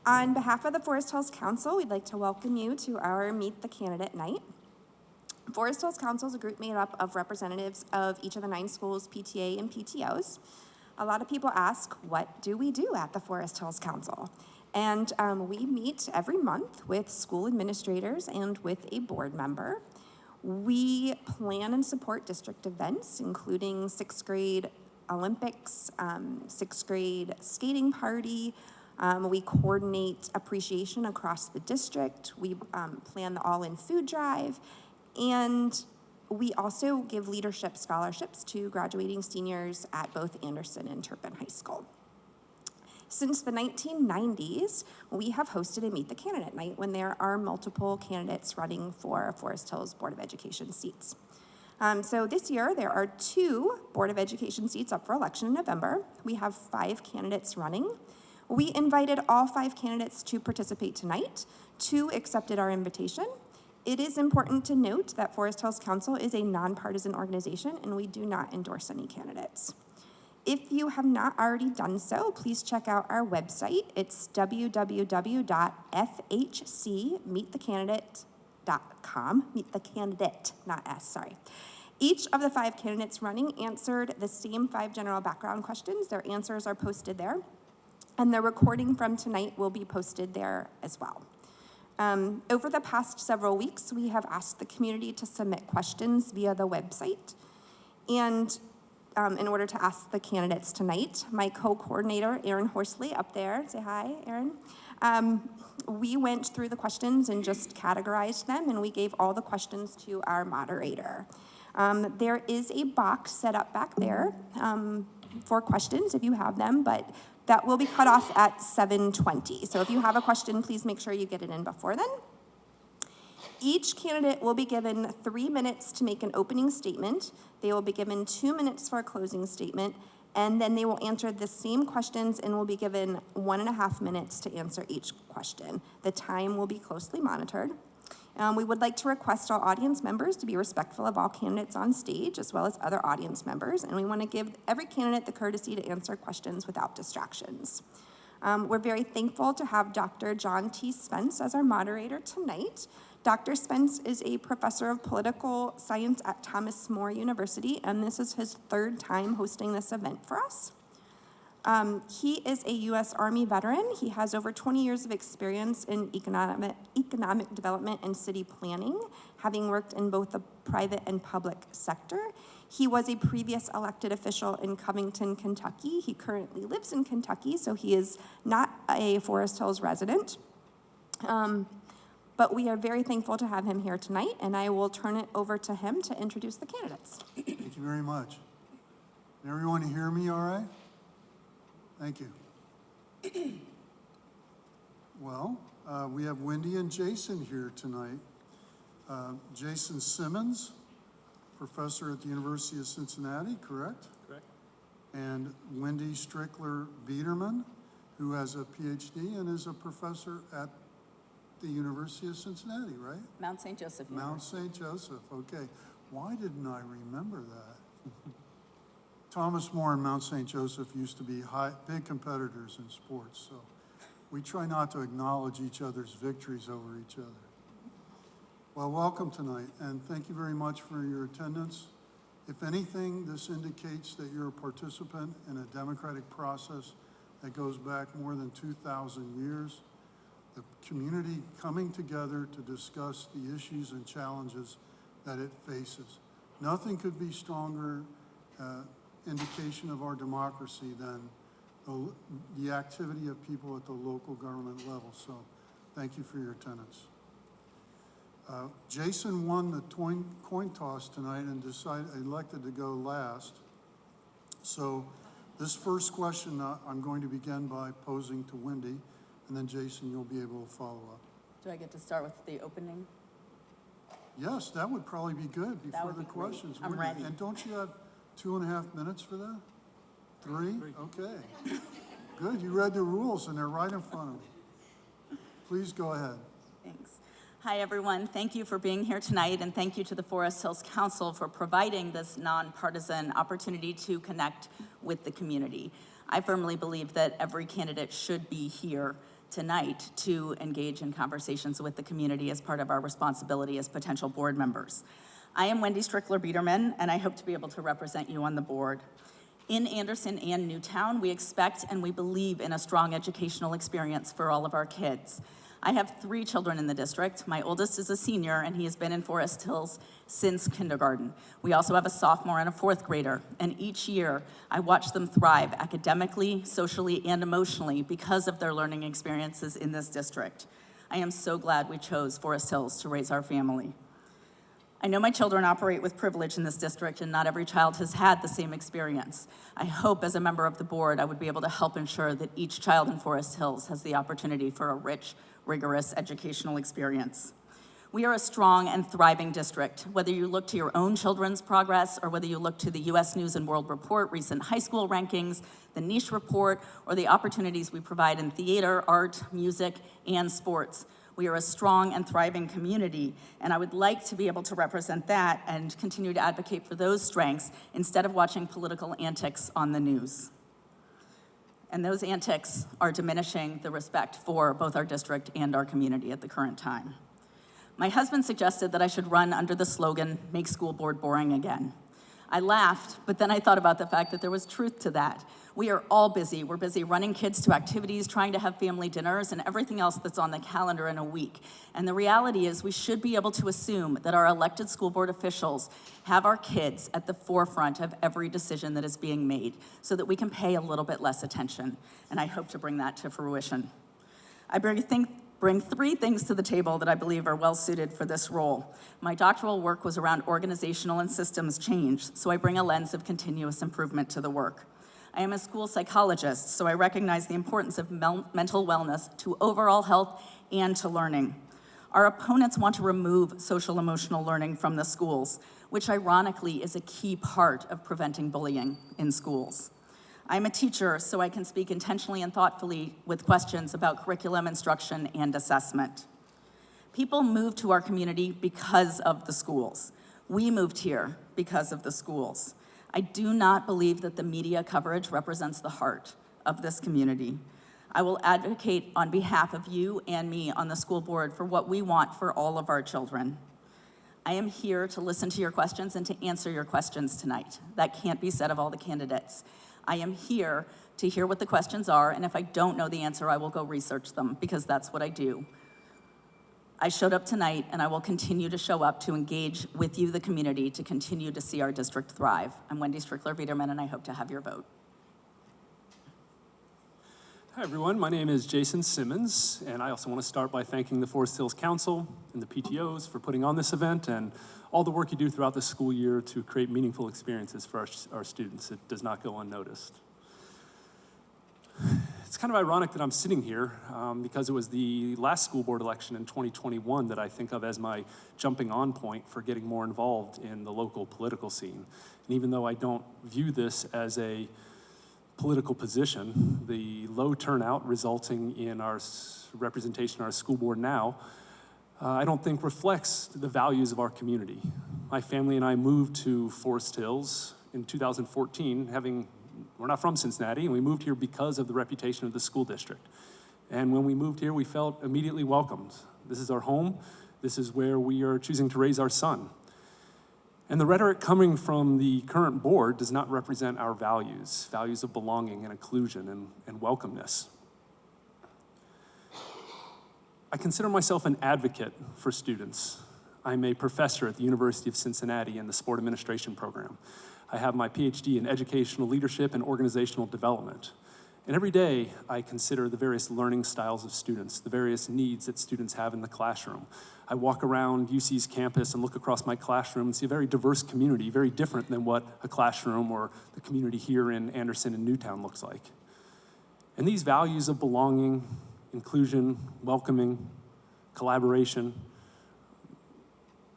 On behalf of the Forest Hills Council, we'd like to welcome you to our Meet the Candidate Night. Forest Hills Council is a group made up of representatives of each of the 9 schools' PTA and PTOs. A lot of people ask, what do we do at the Forest Hills Council? And we meet every month with school administrators and with a board member. We plan and support district events, including 6th grade Olympics, 6th grade skating party. We coordinate appreciation across the district. We plan the all-in food drive. And we also give leadership scholarships to graduating seniors at both Anderson and Turpin High School. Since the 1990s, we have hosted a Meet the Candidate Night when there are multiple candidates running for Forest Hills Board of Education seats. So this year, there are 2 Board of Education seats up for election in November. We have 5 candidates running. We invited all 5 candidates to participate tonight. 2 accepted our invitation. It is important to note that Forest Hills Council is a nonpartisan organization and we do not endorse any candidates. If you have not already done so, please check out our website. It's www.fhcmeetthecandidate.com. Meet the candidate, not S, sorry. Each of the 5 candidates running answered the same 5 general background questions. Their answers are posted there. And the recording from tonight will be posted there as well. Over the past several weeks, we have asked the community to submit questions via the website. And in order to ask the candidates tonight, my co-coordinator, Erin Horsley, up there, say hi, Erin. We went through the questions and just categorized them, and we gave all the questions to our moderator. There is a box set up back there for questions if you have them, but that will be cut off at 7:20. So if you have a question, please make sure you get it in before then. Each candidate will be given 3 minutes to make an opening statement. They will be given 2 minutes for a closing statement, and then they will answer the same questions and will be given 1.5 minutes to answer each question. The time will be closely monitored. We would like to request all audience members to be respectful of all candidates on stage, as well as other audience members, and we want to give every candidate the courtesy to answer questions without distractions. We're very thankful to have Dr. John T. Spence as our moderator tonight. Dr. Spence is a professor of political science at Thomas More University, and this is his 3rd time hosting this event for us. He is a U.S. Army veteran. He has over 20 years of experience in economic development and city planning, having worked in both the private and public sector. He was a previous elected official in Covington, Kentucky. He currently lives in Kentucky, so he is not a Forest Hills resident. But we are very thankful to have him here tonight, and I will turn it over to him to introduce the candidates. Thank you very much. Can everyone hear me all right? Thank you. Well, we have Wendy and Jason here tonight. Jason Simmons, professor at the University of Cincinnati, correct? Correct. And Wendy Strickler Biederman, who has a PhD and is a professor at the University of Cincinnati, right? Mount St. Joseph University. Mount St. Joseph, okay. Why didn't I remember that? Thomas More and Mount St. Joseph used to be big competitors in sports, so we try not to acknowledge each other's victories over each other. Well, welcome tonight, and thank you very much for your attendance. If anything, this indicates that you're a participant in a democratic process that goes back more than 2,000 years. The community coming together to discuss the issues and challenges that it faces. Nothing could be stronger indication of our democracy than the activity of people at the local government level. So thank you for your attendance. Jason won the coin toss tonight and elected to go last. So this first question I'm going to begin by posing to Wendy, and then Jason, you'll be able to follow up. Do I get to start with the opening? Yes, that would probably be good before the questions. I'm ready. And don't you have 2.5 minutes for that? 3? Okay. Good, you read the rules and they're right in front of me. Please go ahead. Thanks. Hi, everyone. Thank you for being here tonight, and thank you to the Forest Hills Council for providing this nonpartisan opportunity to connect with the community. I firmly believe that every candidate should be here tonight to engage in conversations with the community as part of our responsibility as potential board members. I am Wendy Strickler-Biederman, and I hope to be able to represent you on the board. In Anderson and Newtown, we expect and we believe in a strong educational experience for all of our kids. I have 3 children in the district. My oldest is a senior, and he has been in Forest Hills since kindergarten. We also have a sophomore and a 4th grader, and each year I watch them thrive academically, socially, and emotionally because of their learning experiences in this district. I am so glad we chose Forest Hills to raise our family. I know my children operate with privilege in this district, and not every child has had the same experience. I hope as a member of the board, I would be able to help ensure that each child in Forest Hills has the opportunity for a rich, rigorous educational experience. We are a strong and thriving district. Whether you look to your own children's progress or whether you look to the U.S. News and World Report, recent high school rankings, the niche report, or the opportunities we provide in theater, art, music, and sports, we are a strong and thriving community, and I would like to be able to represent that and continue to advocate for those strengths instead of watching political antics on the news. And those antics are diminishing the respect for both our district and our community at the current time. My husband suggested that I should run under the slogan, "Make school board boring again." I laughed, but then I thought about the fact that there was truth to that. We are all busy. We're busy running kids to activities, trying to have family dinners, and everything else that's on the calendar in a week. And the reality is we should be able to assume that our elected school board officials have our kids at the forefront of every decision that is being made so that we can pay a little bit less attention. And I hope to bring that to fruition. I bring 3 things to the table that I believe are well suited for this role. My doctoral work was around organizational and systems change, so I bring a lens of continuous improvement to the work. I am a school psychologist, so I recognize the importance of mental wellness to overall health and to learning. Our opponents want to remove social emotional learning from the schools, which ironically is a key part of preventing bullying in schools. I'm a teacher, so I can speak intentionally and thoughtfully with questions about curriculum, instruction, and assessment. People move to our community because of the schools. We moved here because of the schools. I do not believe that the media coverage represents the heart of this community. I will advocate on behalf of you and me on the school board for what we want for all of our children. I am here to listen to your questions and to answer your questions tonight. That can't be said of all the candidates. I am here to hear what the questions are, and if I don't know the answer, I will go research them, because that's what I do. I showed up tonight, and I will continue to show up to engage with you, the community, to continue to see our district thrive. I'm Wendy Strickler-Biederman, and I hope to have your vote. Hi, everyone. My name is Jason Simmons, and I also want to start by thanking the Forest Hills Council and the PTOs for putting on this event and all the work you do throughout the school year to create meaningful experiences for our students. It does not go unnoticed. It's kind of ironic that I'm sitting here because it was the last school board election in 2021 that I think of as my jumping on point for getting more involved in the local political scene. And even though I don't view this as a political position, the low turnout resulting in our representation on our school board now, I don't think reflects the values of our community. My family and I moved to Forest Hills in 2014, we're not from Cincinnati, and we moved here because of the reputation of the school district. And when we moved here, we felt immediately welcomed. This is our home. This is where we are choosing to raise our son. And the rhetoric coming from the current board does not represent our values of belonging and inclusion and welcomeness. I consider myself an advocate for students. I'm a professor at the University of Cincinnati in the Sport Administration program. I have my PhD in educational leadership and organizational development. And every day, I consider the various learning styles of students, the various needs that students have in the classroom. I walk around UC's campus and look across my classroom and see a very diverse community, very different than what a classroom or the community here in Anderson and Newtown looks like. And these values of belonging, inclusion, welcoming, collaboration,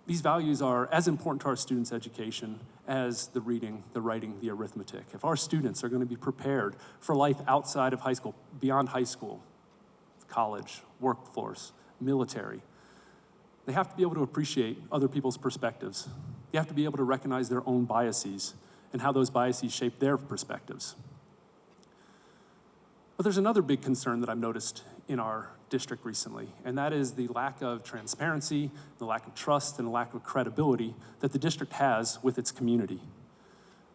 these values are as important to our students' education as the reading, the writing, the arithmetic. If our students are going to be prepared for life outside of high school, beyond high school, college, workforce, military, they have to be able to appreciate other people's perspectives. They have to be able to recognize their own biases and how those biases shape their perspectives. But there's another big concern that I've noticed in our district recently, and that is the lack of transparency, the lack of trust, and the lack of credibility that the district has with its community.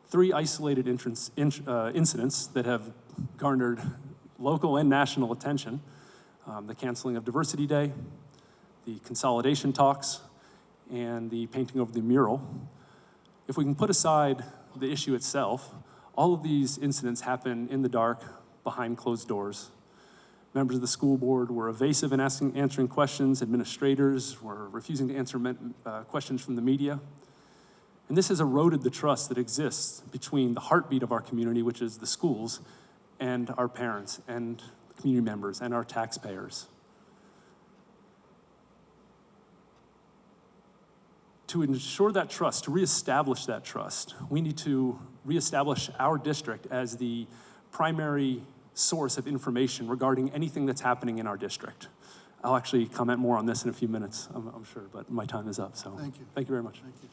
3 isolated incidents that have garnered local and national attention, the canceling of Diversity Day, the consolidation talks, and the painting over the mural. If we can put aside the issue itself, all of these incidents happen in the dark, behind closed doors. Members of the school board were evasive in answering questions. Administrators were refusing to answer questions from the media. And this has eroded the trust that exists between the heartbeat of our community, which is the schools, and our parents, and community members, and our taxpayers. To ensure that trust, to reestablish that trust, we need to reestablish our district as the primary source of information regarding anything that's happening in our district. I'll actually comment more on this in a few minutes, I'm sure, but my time is up, so. Thank you. Thank you very much. Thank you.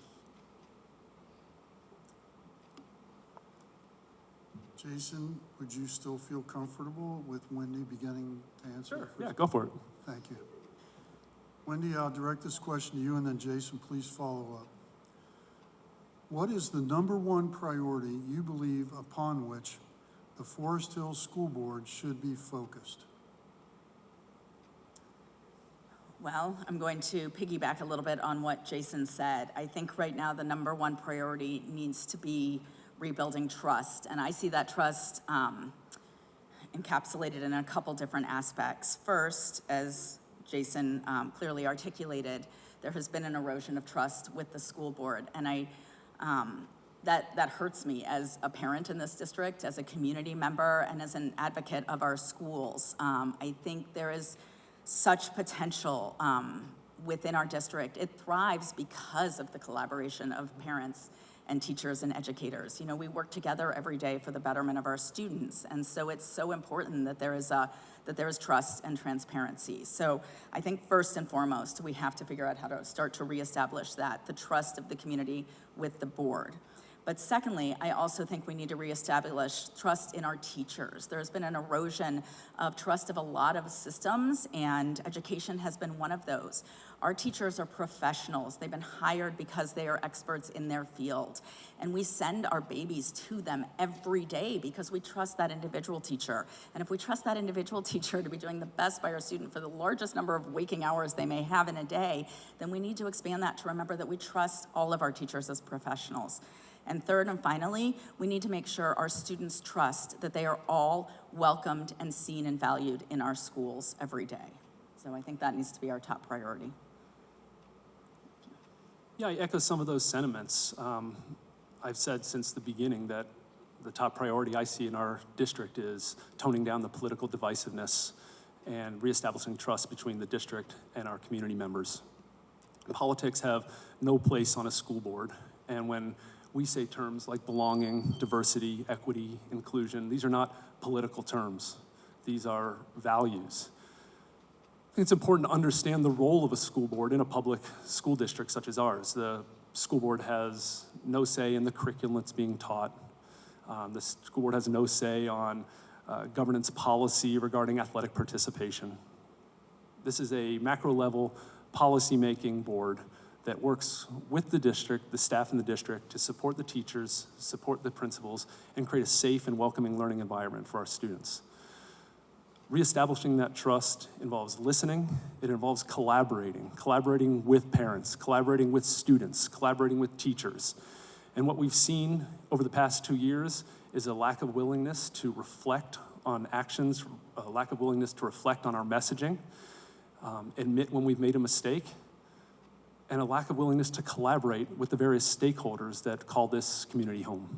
Jason, would you still feel comfortable with Wendy beginning to answer? Sure, the first? yeah, go for it. Thank you. Wendy, I'll direct this question to you, and then Jason, please follow up. What is the #1 priority you believe upon which the Forest Hills School Board should be focused? Well, I'm going to piggyback a little bit on what Jason said. I think right now the #1 priority needs to be rebuilding trust, and I see that trust encapsulated in a couple different aspects. First, as Jason clearly articulated, there has been an erosion of trust with the school board, and that hurts me as a parent in this district, as a community member, and as an advocate of our schools. I think there is such potential within our district. It thrives because of the collaboration of parents and teachers and educators. You know, we work together every day for the betterment of our students, and so it's so important that there is trust and transparency. So I think first and foremost, we have to figure out how to start to reestablish that, the trust of the community with the board. But secondly, I also think we need to reestablish trust in our teachers. There's been an erosion of trust of a lot of systems, and education has been one of those. Our teachers are professionals. They've been hired because they are experts in their field. And we send our babies to them every day because we trust that individual teacher. And if we trust that individual teacher to be doing the best by our student for the largest number of waking hours they may have in a day, then we need to expand that to remember that we trust all of our teachers as professionals. And third and finally, we need to make sure our students trust that they are all welcomed and seen and valued in our schools every day. So I think that needs to be our top priority. Yeah, I echo some of those sentiments. I've said since the beginning that the top priority I see in our district is toning down the political divisiveness and reestablishing trust between the district and our community members. Politics have no place on a school board, and when we say terms like belonging, diversity, equity, inclusion, these are not political terms. These are values. I think it's important to understand the role of a school board in a public school district such as ours. The school board has no say in the curriculum that's being taught. The school board has no say on governance policy regarding athletic participation. This is a macro level policy-making board that works with the district, the staff in the district, to support the teachers, support the principals, and create a safe and welcoming learning environment for our students. Reestablishing that trust involves listening, it involves collaborating with parents, collaborating with students, collaborating with teachers. And what we've seen over the past 2 years is a lack of willingness to reflect on actions, a lack of willingness to reflect on our messaging, admit when we've made a mistake, and a lack of willingness to collaborate with the various stakeholders that call this community home.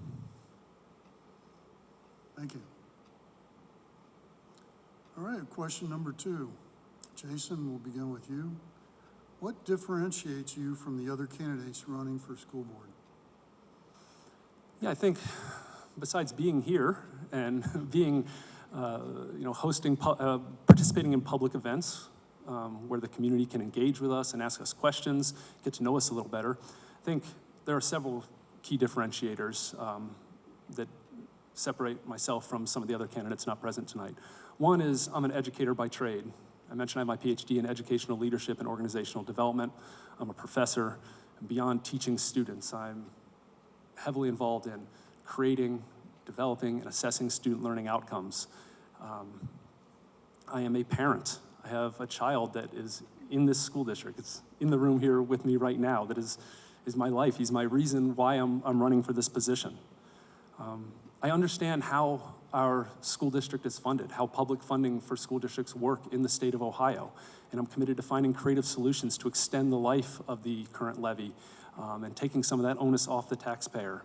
Thank you. All right, question #2. Jason, we'll begin with you. What differentiates you from the other candidates running for school board? Yeah, I think besides being here and being, participating in public events, where the community can engage with us and ask us questions, get to know us a little better. I think there are several key differentiators that separate myself from some of the other candidates not present tonight. One is I'm an educator by trade. I mentioned I have my PhD in educational leadership and organizational development. I'm a professor, and beyond teaching students, I'm heavily involved in creating, developing, and assessing student learning outcomes. I am a parent. I have a child that is in this school district. It's in the room here with me right now. That is my life. He's my reason why I'm running for this position. I understand how our school district is funded, how public funding for school districts work in the state of Ohio, and I'm committed to finding creative solutions to extend the life of the current levy and taking some of that onus off the taxpayer.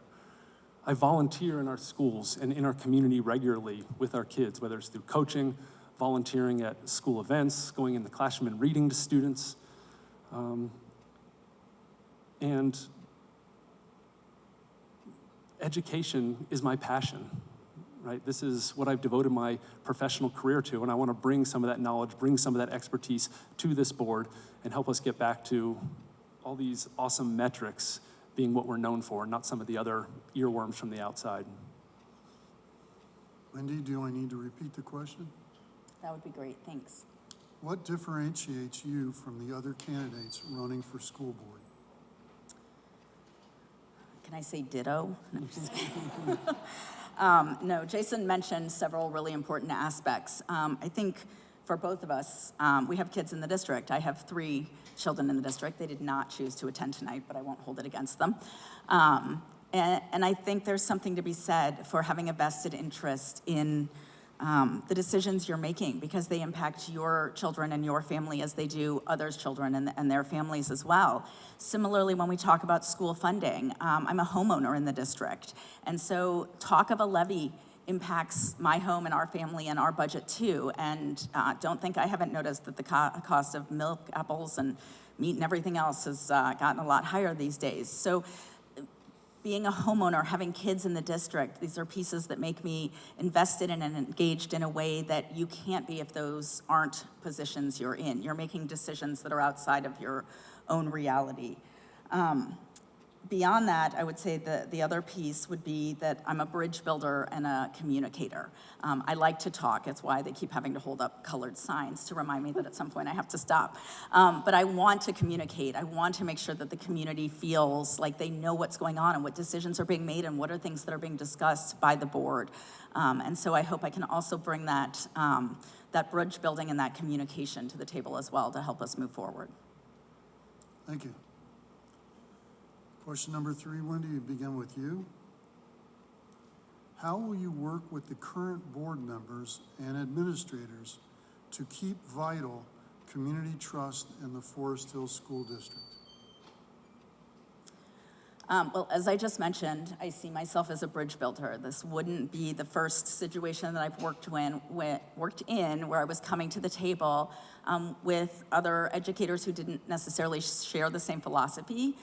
I volunteer in our schools and in our community regularly with our kids, whether it's through coaching, volunteering at school events, going in the classroom and reading to students. And education is my passion, right? This is what I've devoted my professional career to, and I want to bring some of that knowledge, bring some of that expertise to this board and help us get back to all these awesome metrics being what we're known for, not some of the other earworms from the outside. Wendy, do I need to repeat the question? That would be great, thanks. What differentiates you from the other candidates running for school board? Can I say ditto? No, I'm just kidding. No, Jason mentioned several really important aspects. I think for both of us, we have kids in the district. I have 3 children in the district. They did not choose to attend tonight, but I won't hold it against them. And I think there's something to be said for having a vested interest in the decisions you're making, because they impact your children and your family as they do others' children and their families as well. Similarly, when we talk about school funding, I'm a homeowner in the district. And so talk of a levy impacts my home and our family and our budget too. And don't think I haven't noticed that the cost of milk, apples, and meat and everything else has gotten a lot higher these days. So being a homeowner, having kids in the district, these are pieces that make me invested in and engaged in a way that you can't be if those aren't positions you're in. You're making decisions that are outside of your own reality. Beyond that, I would say the other piece would be that I'm a bridge builder and a communicator. I like to talk. It's why they keep having to hold up colored signs to remind me that at some point I have to stop. But I want to communicate. I want to make sure that the community feels like they know what's going on and what decisions are being made and what are things that are being discussed by the board. And so I hope I can also bring that, that bridge building and that communication to the table as well to help us move forward. Thank you. Question number 3, Wendy, we begin with you. How will you work with the current board members and administrators to keep vital community trust in the Forest Hills School District? Well, as I just mentioned, I see myself as a bridge builder. This wouldn't be the first situation that I've worked in where I was coming to the table with other educators who didn't necessarily share the same philosophy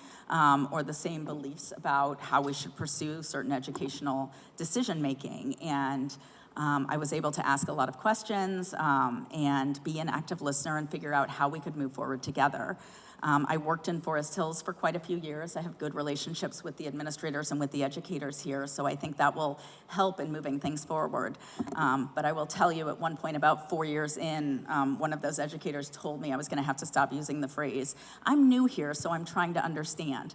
or the same beliefs about how we should pursue certain educational decision-making. And I was able to ask a lot of questions and be an active listener and figure out how we could move forward together. I worked in Forest Hills for quite a few years. I have good relationships with the administrators and with the educators here, so I think that will help in moving things forward. But I will tell you, at one point, about 4 years in, one of those educators told me I was gonna have to stop using the phrase, "I'm new here, so I'm trying to understand."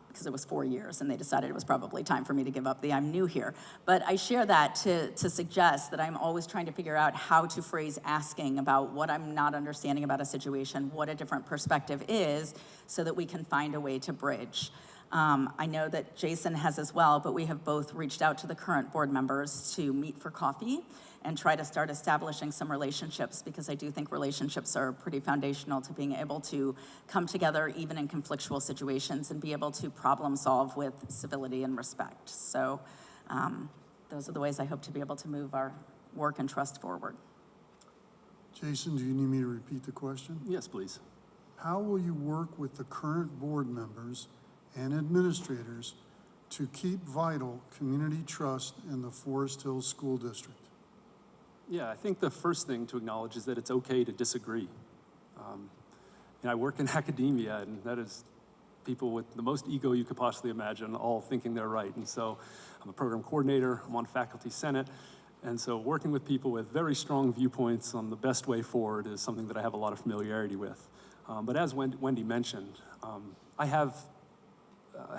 Because it was 4 years and they decided it was probably time for me to give up the "I'm new here." But I share that to suggest that I'm always trying to figure out how to phrase asking about what I'm not understanding about a situation, what a different perspective is, so that we can find a way to bridge. I know that Jason has as well, but we have both reached out to the current board members to meet for coffee and try to start establishing some relationships, because I do think relationships are pretty foundational to being able to come together even in conflictual situations and be able to problem solve with civility and respect. So those are the ways I hope to be able to move our work and trust forward. Jason, do you need me to repeat the question? Yes, please. How will you work with the current board members and administrators to keep vital community trust in the Forest Hills School District? Yeah, I think the first thing to acknowledge is that it's okay to disagree. I work in academia, and that is people with the most ego you could possibly imagine, all thinking they're right. And so I'm a program coordinator, I'm on faculty senate, and so working with people with very strong viewpoints on the best way forward is something that I have a lot of familiarity with. But as Wendy mentioned, I have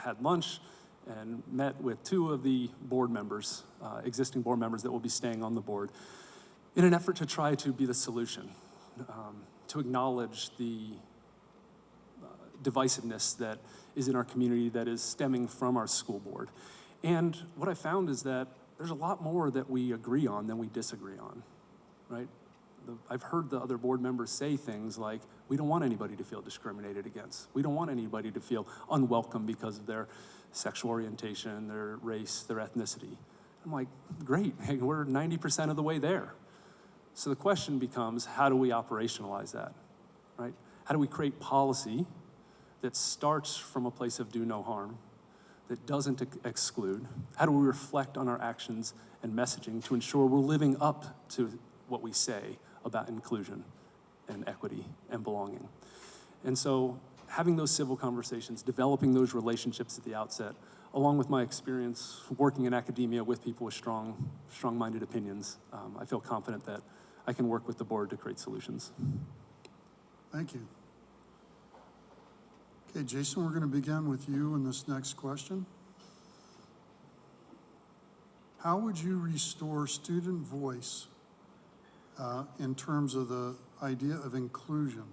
had lunch and met with 2 of the board members, existing board members that will be staying on the board, in an effort to try to be the solution, to acknowledge the divisiveness that is in our community that is stemming from our school board. And what I found is that there's a lot more that we agree on than we disagree on, right? I've heard the other board members say things like, we don't want anybody to feel discriminated against. We don't want anybody to feel unwelcome because of their sexual orientation, their race, their ethnicity. I'm like, great, hey, we're 90% of the way there. So the question becomes, how do we operationalize that, right? How do we create policy that starts from a place of do no harm, that doesn't exclude? How do we reflect on our actions and messaging to ensure we're living up to what we say about inclusion and equity and belonging? And so having those civil conversations, developing those relationships at the outset, along with my experience working in academia with people with strong-minded opinions, I feel confident that I can work with the board to create solutions. Thank you. Okay, Jason, we're going to begin with you in this next question. How would you restore student voice in terms of the idea of inclusion?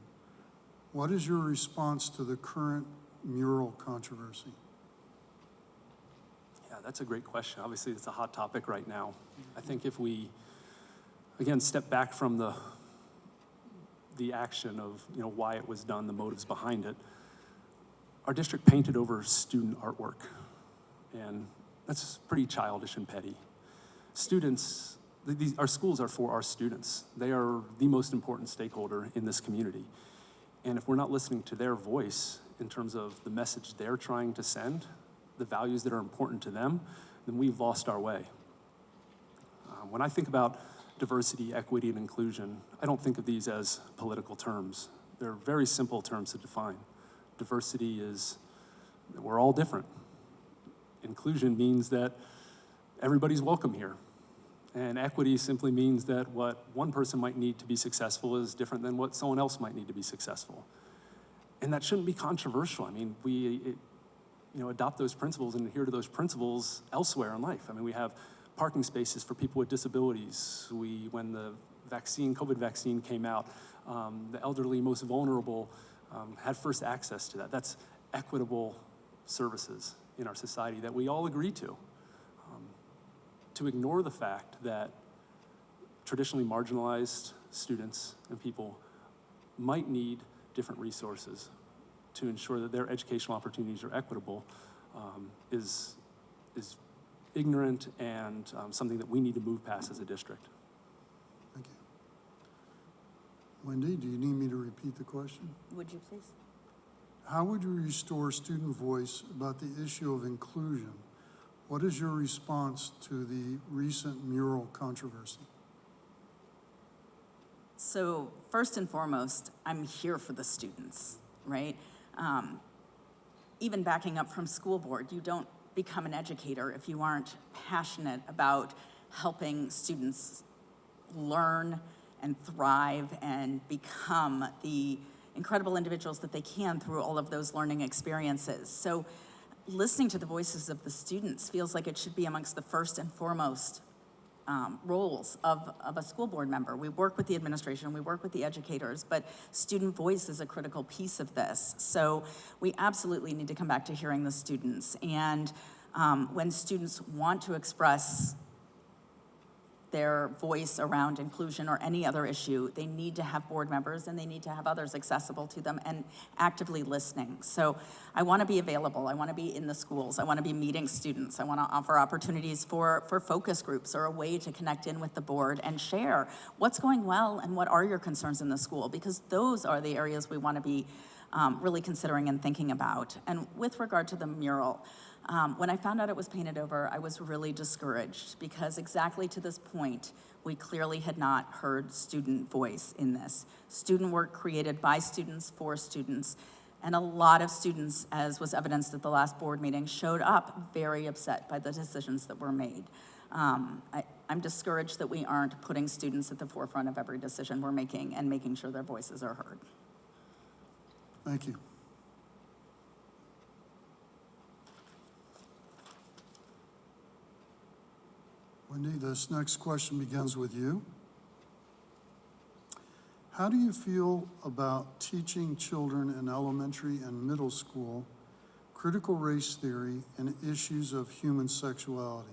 What is your response to the current mural controversy? Yeah, that's a great question. Obviously, it's a hot topic right now. I think if we, again, step back from the action of why it was done, the motives behind it, our district painted over student artwork, and that's pretty childish and petty. Students, our schools are for our students. They are the most important stakeholder in this community. And if we're not listening to their voice in terms of the message they're trying to send, the values that are important to them, then we've lost our way. When I think about diversity, equity, and inclusion, I don't think of these as political terms. They're very simple terms to define. Diversity is, we're all different. Inclusion means that everybody's welcome here. And equity simply means that what one person might need to be successful is different than what someone else might need to be successful. And that shouldn't be controversial. I mean, we adopt those principles and adhere to those principles elsewhere in life. I mean, we have parking spaces for people with disabilities. When the COVID vaccine came out, the elderly, most vulnerable, had first access to that. That's equitable services in our society that we all agree to. To ignore the fact that traditionally marginalized students and people might need different resources to ensure that their educational opportunities are equitable is ignorant and something that we need to move past as a district. Thank you. Wendy, do you need me to repeat the question? Would you please? How would you restore student voice about the issue of inclusion? What is your response to the recent mural controversy? So first and foremost, I'm here for the students, right? Even backing up from school board, you don't become an educator if you aren't passionate about helping students learn and thrive and become the incredible individuals that they can through all of those learning experiences. So listening to the voices of the students feels like it should be amongst the first and foremost roles of a school board member. We work with the administration, we work with the educators, but student voice is a critical piece of this. So we absolutely need to come back to hearing the students. And when students want to express their voice around inclusion or any other issue, they need to have board members and they need to have others accessible to them and actively listening. So I want to be available. I want to be in the schools. I want to be meeting students. I want to offer opportunities for focus groups or a way to connect in with the board and share what's going well and what are your concerns in the school, because those are the areas we want to be really considering and thinking about. And with regard to the mural, when I found out it was painted over, I was really discouraged because exactly to this point, we clearly had not heard student voice in this. Student work created by students for students, And a lot of students, as was evidenced at the last board meeting, showed up very upset by the decisions that were made. I'm discouraged that we aren't putting students at the forefront of every decision we're making and making sure their voices are heard. Thank you. Wendy, this next question begins with you. How do you feel about teaching children in elementary and middle school critical race theory and issues of human sexuality?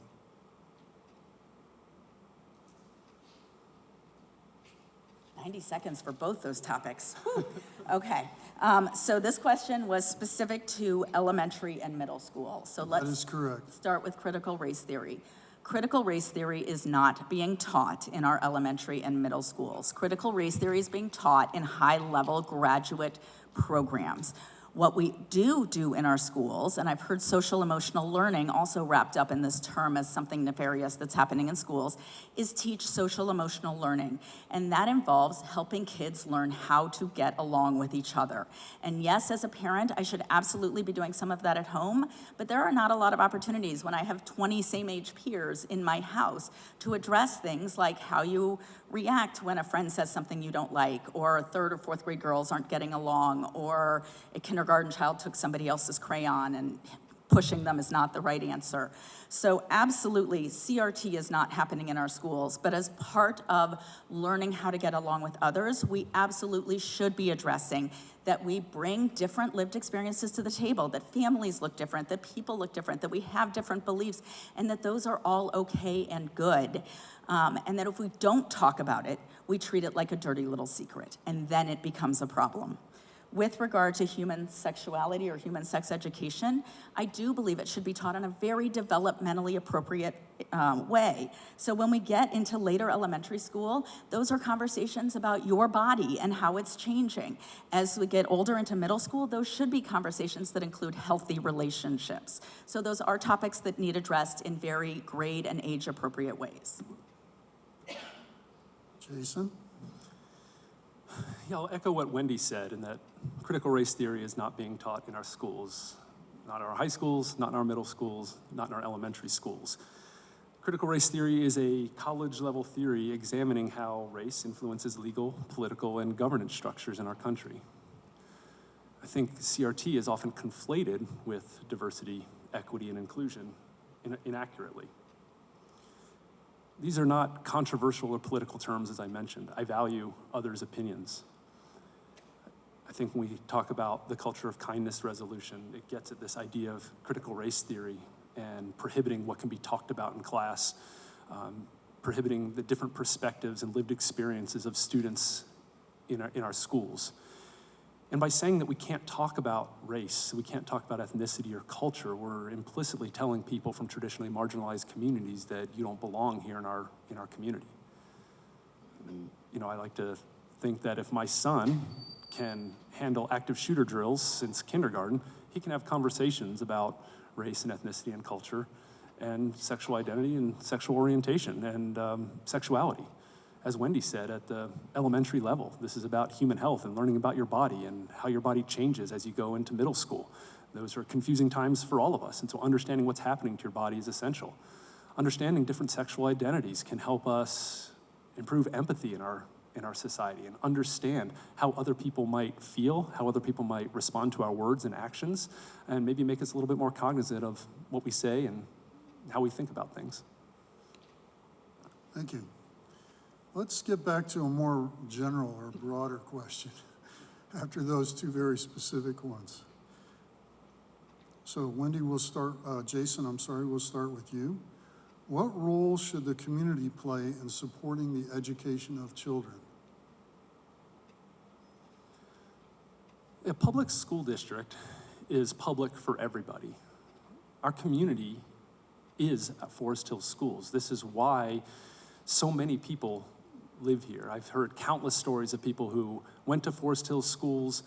"90 seconds for both those topics." Whew. Okay, so this question was specific to elementary and middle school. So That is let's correct. start with critical race theory. Critical race theory is not being taught in our elementary and middle schools. Critical race theory is being taught in high-level graduate programs. What we do in our schools, and I've heard social emotional learning also wrapped up in this term as something nefarious that's happening in schools, is teach social emotional learning. And that involves helping kids learn how to get along with each other. And yes, as a parent, I should absolutely be doing some of that at home, but there are not a lot of opportunities when I have 20 same-age peers in my house to address things like how you react when a friend says something you don't like, or third or fourth grade girls aren't getting along, or a kindergarten child took somebody else's crayon and pushing them is not the right answer. So absolutely, CRT is not happening in our schools, but as part of learning how to get along with others, we absolutely should be addressing that we bring different lived experiences to the table, that families look different, that people look different, that we have different beliefs, and that those are all okay and good. And that if we don't talk about it, we treat it like a dirty little secret, and then it becomes a problem. With regard to human sexuality or human sex education, I do believe it should be taught in a very developmentally appropriate way. So when we get into later elementary school, those are conversations about your body and how it's changing. As we get older into middle school, those should be conversations that include healthy relationships. So those are topics that need addressed in very grade and age appropriate ways. Jason? Yeah, I'll echo what Wendy said in that critical race theory is not being taught in our schools, not in our high schools, not in our middle schools, not in our elementary schools. Critical race theory is a college-level theory examining how race influences legal, political, and governance structures in our country. I think CRT is often conflated with diversity, equity, and inclusion inaccurately. These are not controversial or political terms, as I mentioned. I value others' opinions. I think when we talk about the culture of kindness resolution, it gets at this idea of critical race theory and prohibiting what can be talked about in class, prohibiting the different perspectives and lived experiences of students in our schools. And by saying that we can't talk about race, we can't talk about ethnicity or culture, we're implicitly telling people from traditionally marginalized communities that you don't belong here in our community. And, you know, I like to think that if my son can handle active shooter drills since kindergarten, he can have conversations about race and ethnicity and culture and sexual identity and sexual orientation and sexuality. As Wendy said, at the elementary level, this is about human health and learning about your body and how your body changes as you go into middle school. Those are confusing times for all of us, and so understanding what's happening to your body is essential. Understanding different sexual identities can help us improve empathy in our society and understand how other people might feel, how other people might respond to our words and actions, and maybe make us a little bit more cognizant of what we say and how we think about things. Thank you. Let's get back to a more general or broader question after those two very specific ones. So Wendy, we'll start, Jason, I'm sorry, we'll start with you. What role should the community play in supporting the education of children? A public school district is public for everybody. Our community is at Forest Hill Schools. This is why so many people live here. I've heard countless stories of people who went to Forest Hill Schools,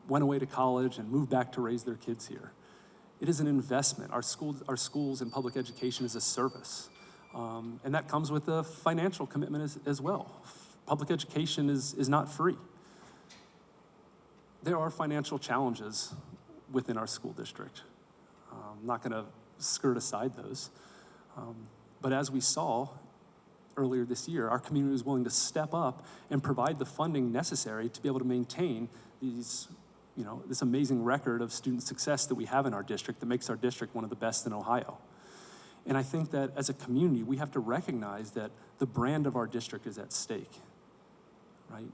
went away to college, and moved back to raise their kids here. It is an investment. Our schools and public education is a service. And that comes with a financial commitment as well. Public education is not free. there are financial challenges within our school district. I'm not going to skirt aside those. But as we saw earlier this year, our community was willing to step up and provide the funding necessary to be able to maintain these, this amazing record of student success that we have in our district that makes our district one of the best in Ohio. And I think that as a community, we have to recognize that the brand of our district is at stake, right?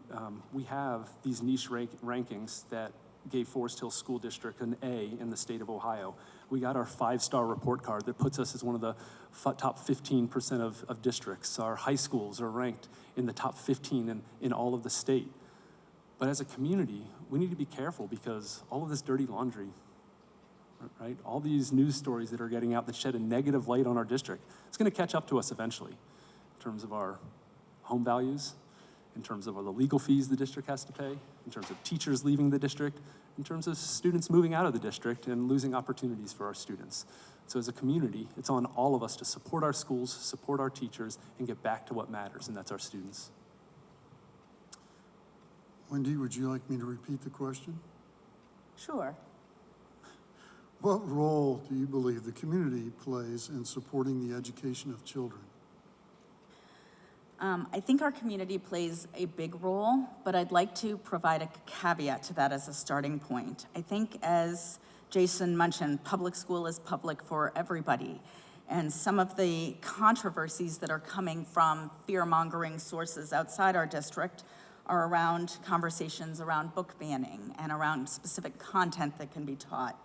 We have these niche rankings that gave Forest Hill School District an A in the state of Ohio. We got our 5-star report card that puts us as one of the top 15% of districts. Our high schools are ranked in the top 15 in all of the state. But as a community, we need to be careful because all of this dirty laundry, right? All these news stories that are getting out that shed a negative light on our district, it's gonna catch up to us eventually in terms of our home values, in terms of the legal fees the district has to pay, in terms of teachers leaving the district, in terms of students moving out of the district and losing opportunities for our students. So as a community, it's on all of us to support our schools, support our teachers, and get back to what matters, and that's our students. Wendy, would you like me to repeat the question? Sure. What role do you believe the community plays in supporting the education of children? I think our community plays a big role, but I'd like to provide a caveat to that as a starting point. I think, as Jason mentioned, public school is public for everybody. And some of the controversies that are coming from fear-mongering sources outside our district are around conversations around book banning and around specific content that can be taught.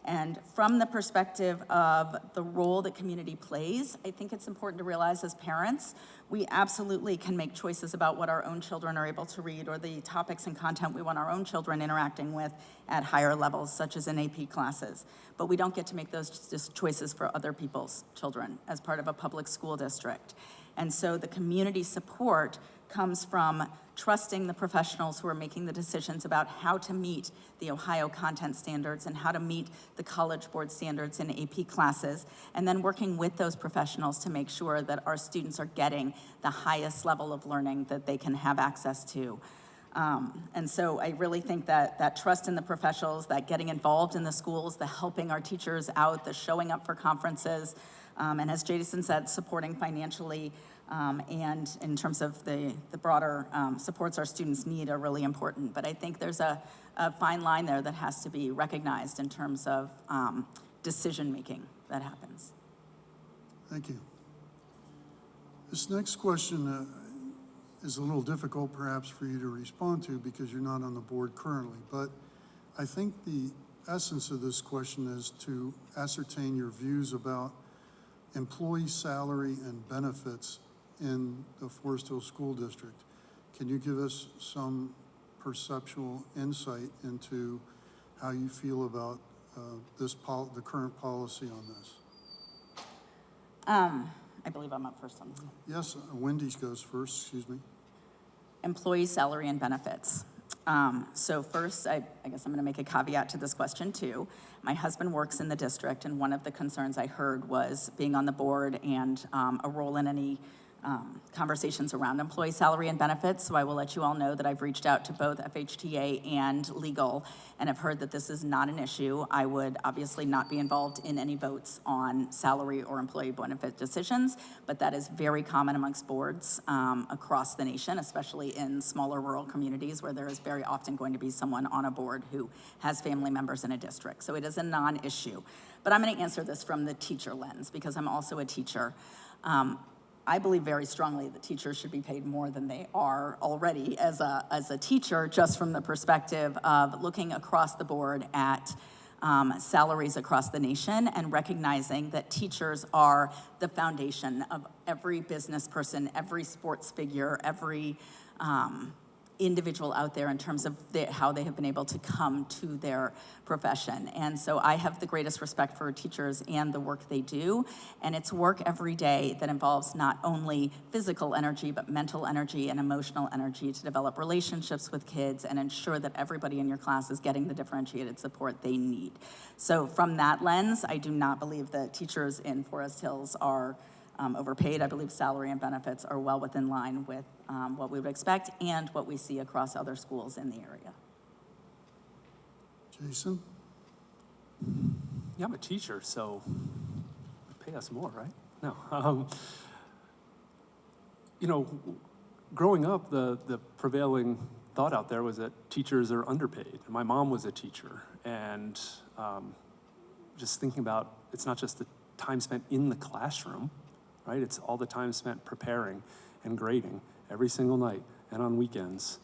And from the perspective of the role that community plays, I think it's important to realize as parents, we absolutely can make choices about what our own children are able to read or the topics and content we want our own children interacting with at higher levels, such as in AP classes. But we don't get to make those choices for other people's children as part of a public school district. And so the community support comes from trusting the professionals who are making the decisions about how to meet the Ohio content standards and how to meet the College Board standards in AP classes, and then working with those professionals to make sure that our students are getting the highest level of learning that they can have access to. And so I really think that trust in the professionals, that getting involved in the schools, the helping our teachers out, the showing up for conferences, and as Jason said, supporting financially, and in terms of the broader supports our students need are really important. But I think there's a fine line there that has to be recognized in terms of decision-making that happens. Thank you. This next question is a little difficult perhaps for you to respond to because you're not on the board currently, but I think the essence of this question is to ascertain your views about employee salary and benefits in the Forest Hill School District. Can you give us some perceptual insight into how you feel about the current policy on this? I believe I'm up first on this. Yes, Wendy goes first, excuse me. Employee salary and benefits. So first, I guess I'm gonna make a caveat to this question too. My husband works in the district, and one of the concerns I heard was being on the board and a role in any conversations around employee salary and benefits. So I will let you all know that I've reached out to both FHTA and legal and have heard that this is not an issue. I would obviously not be involved in any votes on salary or employee benefit decisions, but that is very common amongst boards across the nation, especially in smaller rural communities where there is very often going to be someone on a board who has family members in a district. So it is a non-issue. But I'm going to answer this from the teacher lens because I'm also a teacher. I believe very strongly that teachers should be paid more than they are already as a teacher, just from the perspective of looking across the board at salaries across the nation and recognizing that teachers are the foundation of every business person, every sports figure, every individual out there in terms of how they have been able to come to their profession. And so I have the greatest respect for teachers and the work they do. And it's work every day that involves not only physical energy, but mental energy and emotional energy to develop relationships with kids and ensure that everybody in your class is getting the differentiated support they need. So from that lens, I do not believe that teachers in Forest Hills are overpaid. I believe salary and benefits are well within line with what we would expect and what we see across other schools in the area. Jason? Yeah, I'm a teacher, so pay us more, right? No. Growing up, the prevailing thought out there was that teachers are underpaid. My mom was a teacher, and just thinking about, it's not just the time spent in the classroom, right? It's all the time spent preparing and grading every single night and on weekends.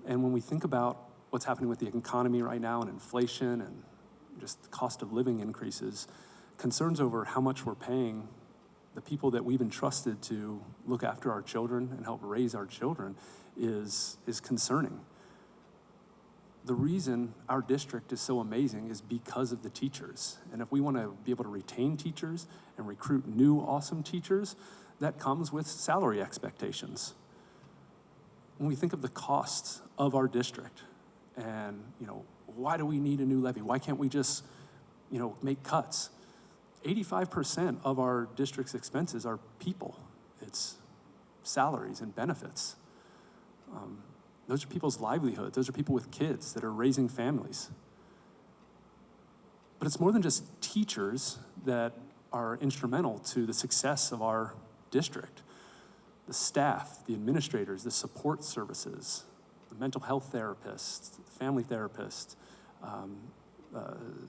And when we think about what's happening with the economy right now and inflation and just the cost of living increases, concerns over how much we're paying the people that we've entrusted to look after our children and help raise our children is concerning. The reason our district is so amazing is because of the teachers. And if we want to be able to retain teachers and recruit new awesome teachers, that comes with salary expectations. When we think of the costs of our district and, why do we need a new levy? Why can't we just, make cuts? 85% of our district's expenses are people. It's salaries and benefits. Those are people's livelihoods. Those are people with kids that are raising families. But it's more than just teachers that are instrumental to the success of our district. The staff, the administrators, the support services, the mental health therapists, the family therapists,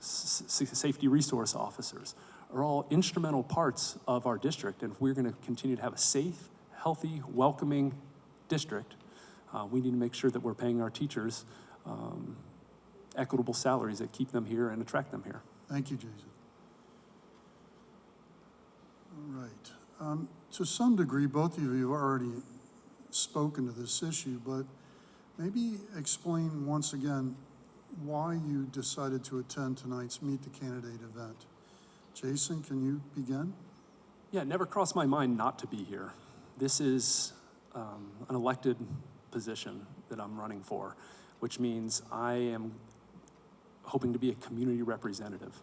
safety resource officers are all instrumental parts of our district. And if we're going to continue to have a safe, healthy, welcoming district, we need to make sure that we're paying our teachers equitable salaries that keep them here and attract them here. Thank you, Jason. All right. To some degree, both of you have already spoken to this issue, but maybe explain once again why you decided to attend tonight's Meet the Candidate event. Jason, can you begin? Yeah, it never crossed my mind not to be here. This is an elected position that I'm running for, which means I am hoping to be a community representative.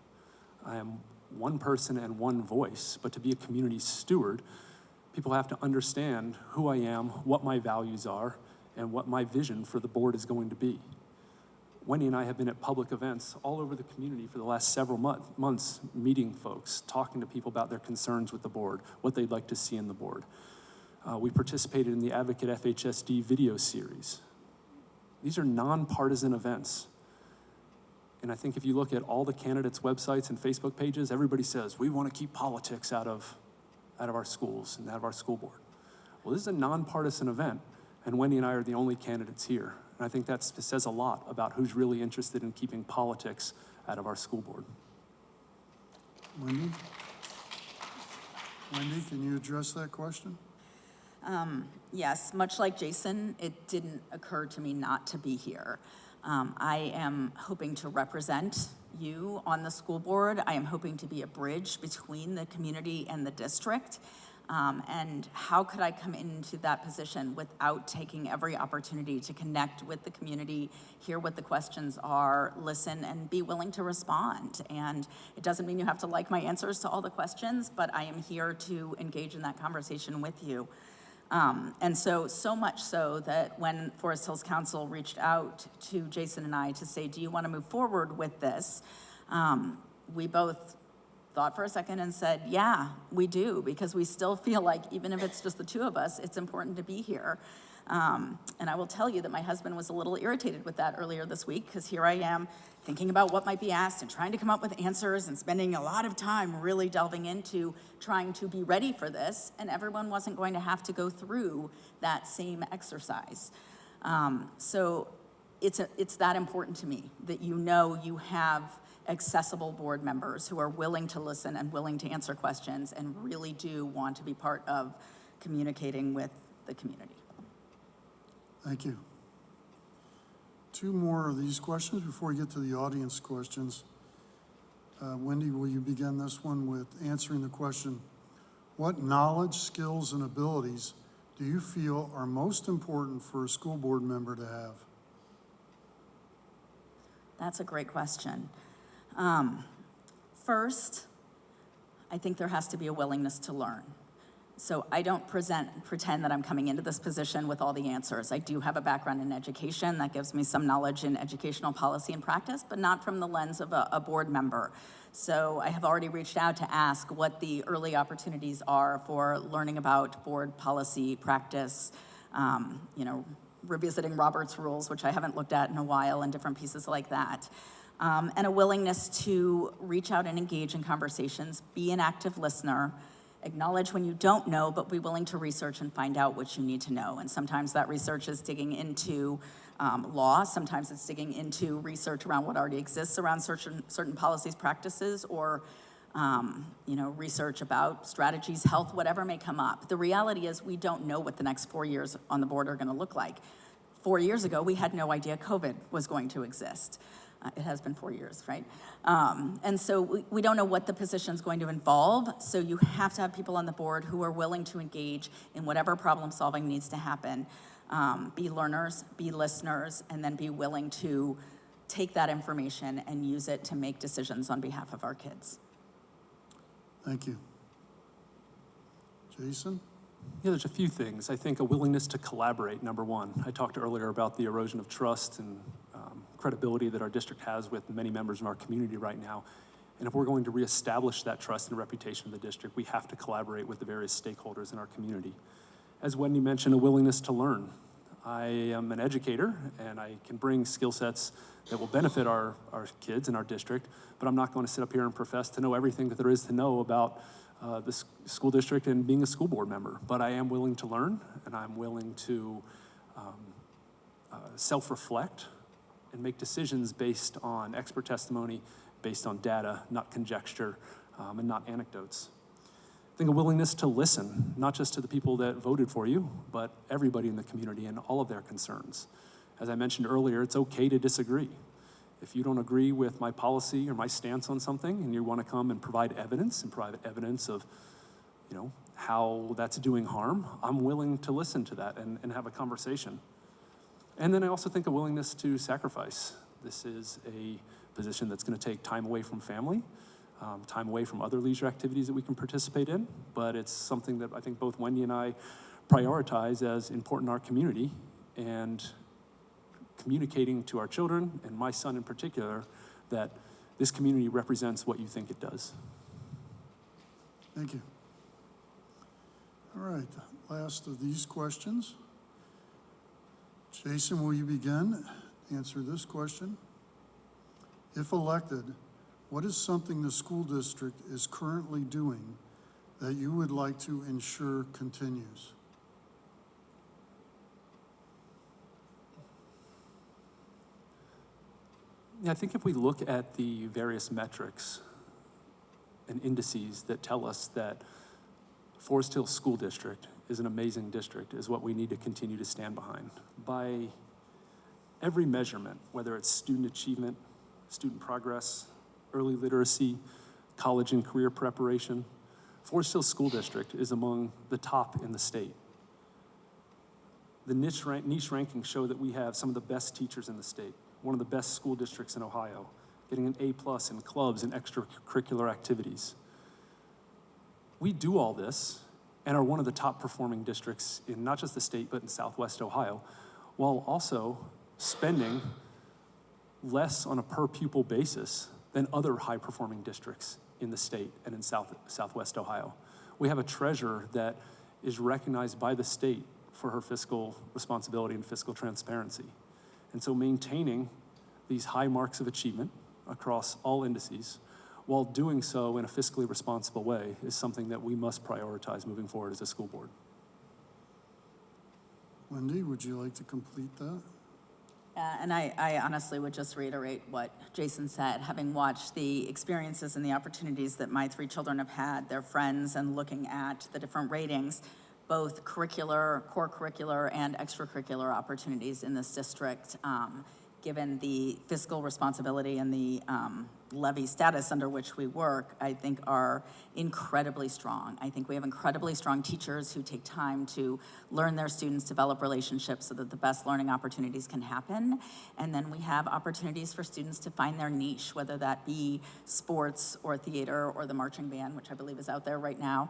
I am one person and one voice, but to be a community steward, people have to understand who I am, what my values are, and what my vision for the board is going to be. Wendy and I have been at public events all over the community for the last several months, meeting folks, talking to people about their concerns with the board, what they'd like to see in the board. We participated in the Advocate FHSD video series. These are nonpartisan events. And I think if you look at all the candidates' websites and Facebook pages, everybody says, we want to keep politics out of our schools and out of our school board. Well, this is a nonpartisan event, and Wendy and I are the only candidates here. And I think that says a lot about who's really interested in keeping politics out of our school board. Wendy? Wendy, can you address that question? Yes, much like Jason, it didn't occur to me not to be here. I am hoping to represent you on the school board. I am hoping to be a bridge between the community and the district. And how could I come into that position without taking every opportunity to connect with the community, hear what the questions are, listen, and be willing to respond? And it doesn't mean you have to like my answers to all the questions, but I am here to engage in that conversation with you. And so much so that when Forest Hills Council reached out to Jason and I to say, do you want to move forward with this? We both thought for a second and said, yeah, we do, because we still feel like even if it's just the two of us, it's important to be here. And I will tell you that my husband was a little irritated with that earlier this week, because here I am thinking about what might be asked and trying to come up with answers and spending a lot of time really delving into trying to be ready for this, and everyone wasn't going to have to go through that same exercise. So it's that important to me that you have accessible board members who are willing to listen and willing to answer questions and really do want to be part of communicating with the community. Thank you. Two more of these questions before we get to the audience questions. Wendy, will you begin this one with answering the question, what knowledge, skills, and abilities do you feel are most important for a school board member to have? That's a great question. First, I think there has to be a willingness to learn. So I don't pretend that I'm coming into this position with all the answers. I do have a background in education that gives me some knowledge in educational policy and practice, but not from the lens of a board member. So I have already reached out to ask what the early opportunities are for learning about board policy practice, revisiting Robert's rules, which I haven't looked at in a while, and different pieces like that. And a willingness to reach out and engage in conversations, be an active listener, acknowledge when you don't know, but be willing to research and find out what you need to know. And sometimes that research is digging into law, sometimes it's digging into research around what already exists around certain policies, practices, or research about strategies, health, whatever may come up. The reality is we don't know what the next 4 years on the board are going to look like. 4 years ago, we had no idea COVID was going to exist. It has been 4 years, right? And so we don't know what the position's going to involve, so you have to have people on the board who are willing to engage in whatever problem solving needs to happen. Be learners, be listeners, and then be willing to take that information and use it to make decisions on behalf of our kids. Thank you. Jason? Yeah, there's a few things. I think a willingness to collaborate, number one. I talked earlier about the erosion of trust and credibility that our district has with many members in our community right now. And if we're going to reestablish that trust and reputation of the district, we have to collaborate with the various stakeholders in our community. As Wendy mentioned, a willingness to learn. I am an educator, and I can bring skill sets that will benefit our kids in our district, but I'm not going to sit up here and profess to know everything that there is to know about the school district and being a school board member. But I am willing to learn, and I'm willing to self-reflect and make decisions based on expert testimony, based on data, not conjecture, and not anecdotes. I think a willingness to listen, not just to the people that voted for you, but everybody in the community and all of their concerns. As I mentioned earlier, it's okay to disagree. If you don't agree with my policy or my stance on something and you want to come and provide evidence of, how that's doing harm, I'm willing to listen to that and have a conversation. And then I also think a willingness to sacrifice. This is a position that's going to take time away from family, time away from other leisure activities that we can participate in, but it's something that I think both Wendy and I prioritize as important in our community, and communicating to our children, and my son in particular, that this community represents what you think it does. Thank you. All right, last of these questions. Jason, will you begin? Answer this question. If elected, what is something the school district is currently doing that you would like to ensure continues? Yeah, I think if we look at the various metrics and indices that tell us that Forest Hill School District is an amazing district, is what we need to continue to stand behind. By every measurement, whether it's student achievement, student progress, early literacy, college and career preparation, Forest Hill School District is among the top in the state. The niche rankings show that we have some of the best teachers in the state, one of the best school districts in Ohio, getting an A+ in clubs and extracurricular activities. We do all this and are one of the top performing districts in not just the state, but in Southwest Ohio, while also spending less on a per pupil basis than other high performing districts in the state and in Southwest Ohio. We have a treasurer that is recognized by the state for her fiscal responsibility and fiscal transparency. And so maintaining these high marks of achievement across all indices while doing so in a fiscally responsible way is something that we must prioritize moving forward as a school board. Wendy, would you like to complete that? And I honestly would just reiterate what Jason said. Having watched the experiences and the opportunities that my 3 children have had, their friends, and looking at the different ratings, both curricular, core curricular, and extracurricular opportunities in this district, given the fiscal responsibility and the levy status under which we work, I think are incredibly strong. I think we have incredibly strong teachers who take time to learn their students, develop relationships so that the best learning opportunities can happen. And then we have opportunities for students to find their niche, whether that be sports or theater or the marching band, which I believe is out there right now.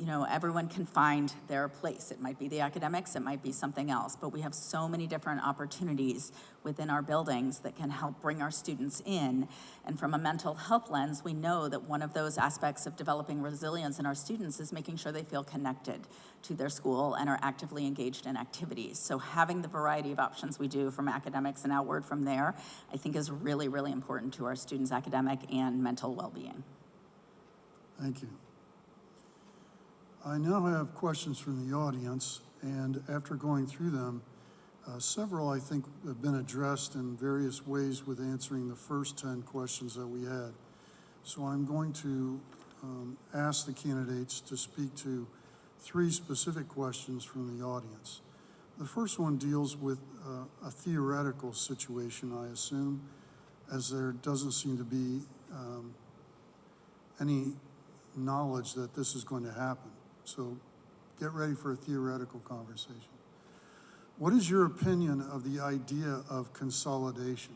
everyone can find their place. It might be the academics, it might be something else, but we have so many different opportunities within our buildings that can help bring our students in. And from a mental health lens, we know that one of those aspects of developing resilience in our students is making sure they feel connected to their school and are actively engaged in activities. So having the variety of options we do from academics and outward from there, I think is really, really important to our students' academic and mental well-being. Thank you. I now have questions from the audience, and after going through them, several I think have been addressed in various ways with answering the first 10 questions that we had. So I'm going to ask the candidates to speak to 3 specific questions from the audience. The first one deals with a theoretical situation, I assume, as there doesn't seem to be any knowledge that this is going to happen. So get ready for a theoretical conversation. What is your opinion of the idea of consolidation?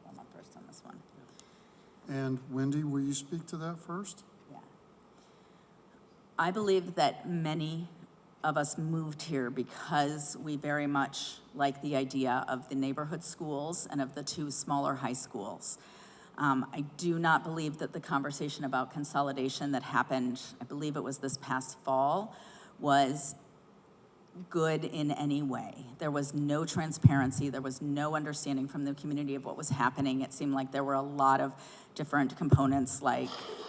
I'm up first on this one. And Wendy, will you speak to that first? Yeah. I believe that many of us moved here because we very much like the idea of the neighborhood schools and of the 2 smaller high schools. I do not believe that the conversation about consolidation that happened, I believe it was this past fall, was good in any way. There was no transparency. There was no understanding from the community of what was happening. It seemed like there were a lot of different components like